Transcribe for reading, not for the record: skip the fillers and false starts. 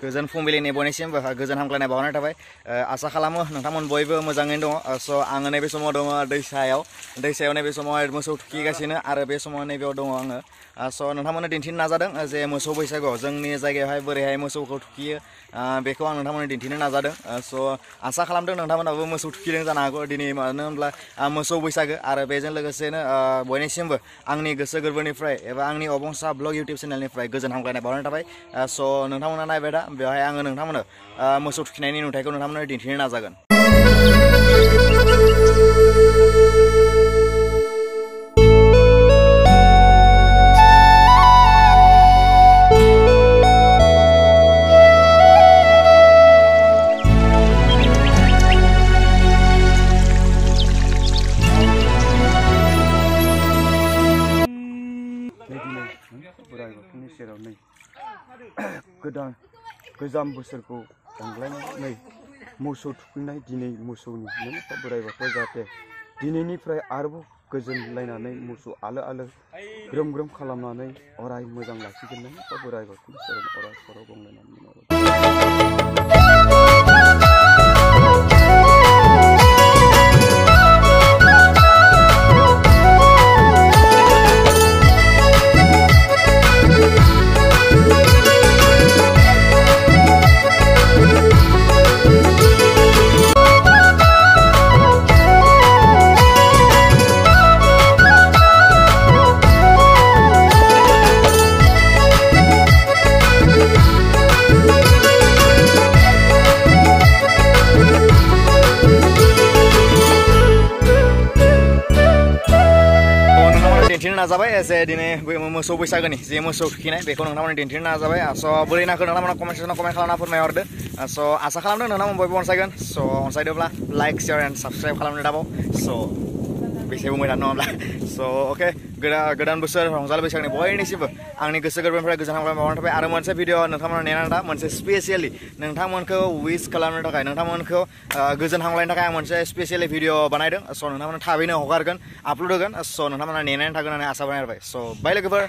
गोजोन फुंबिलिनि बयनिसिमबो गोजोन हामलायनाय बावहरनाय थाबाय आसा खालामो नोंथांमोन बयबो मोजाङैनो दङ स' आङो नैबे समाव दङ दैसायाव नैबे समाव मोसौ थुखैगासिनो आरो बे समाव नैबेयाव दङ आङो स' नोंथांमोननो दिन्थिनो नाजादों जे मोसौ बैसागुआव जोंनि जायगायावहाय बोरैहाय मोसौखौ थुखैयो बेखौ आं नोंथांमोननो दिन्थिनो नाजादों स' आसा खालामदों नोंथांमोनाबो मोसौ थुखैदों जानो हागौ दिनै मानो होनब्ला मोसौ बैसागो आरो बेजों लोगोसेनो बयनिसिमबो आंनि गोसो गोरबोनिफ्राय एबा आंनि अबंसा ब्लग इउटिउब चेनेलनिफ्राय गोजोन हामलायनाय बावहरनाय थाबाय स' नोंथांमोना नायबाय दा बेवहाय आङो नोंथांमोननो मोसौ थुखैनायनि नुथायखौ नोंथांमोननो दिन्थिनो नाजागोन गोजाम बोसोरखौ अनलायनानै मोसौ थुखैनाय दिनै मोसौनि बोराइ बाथौ जाहाथे दिनैनिफ्राय आरोबाव गोजोनलायनानै मोसौ आलो आलो ग्रोम ग्रोम खालामनानै अराय मोजां लाखिगोन बोराइ बाथौनि सेराव अराय खर' गंलायनानै दिन्थिनो नाजाबाय जे दिनै मोसौ बैसागोनि जे मोसौ थुखैनाय बेखौ नोंथांमोननो दिन्थिनो नाजाबाय स' बोरै नाखौ नोंथांमोना कमेन्ट सेक्सनाव कमेन्ट खालामना फोरमायहरदो स' आसा खालामदों नोंथांमोन बयबो अनसायगोन स' अनसायदोब्ला लाइक शेयार एन्ड साबस्क्राइब खालामनो दाबाव स' बेसे बुंबाय थानो नङाब्ला स' अके गोदान बोसोर रंजालि बैसागोनि बयनिसिमबो आंनि गोसो गोरबोनिफ्राय गोजोन हामलायनाय बावहरनाय थाबाय आरो मोनसे भिडिअ नोंथांमोना नेनानै दा मोनसे स्पेसियेलि नोंथांमोनखौ विश खालामनो थाखाय नोंथांमोनखौ गोजोन हामलायनो थाखाय आं मोनसे स्पेसियेलि भिडिअ बानायदों स' नोंथांमोना थाबैनो हगारगोन आपल'ड होगोन स' नोंथांमोना नेनानै थागोन होननानै आसा बानायबाय स' बाय लोगोफोर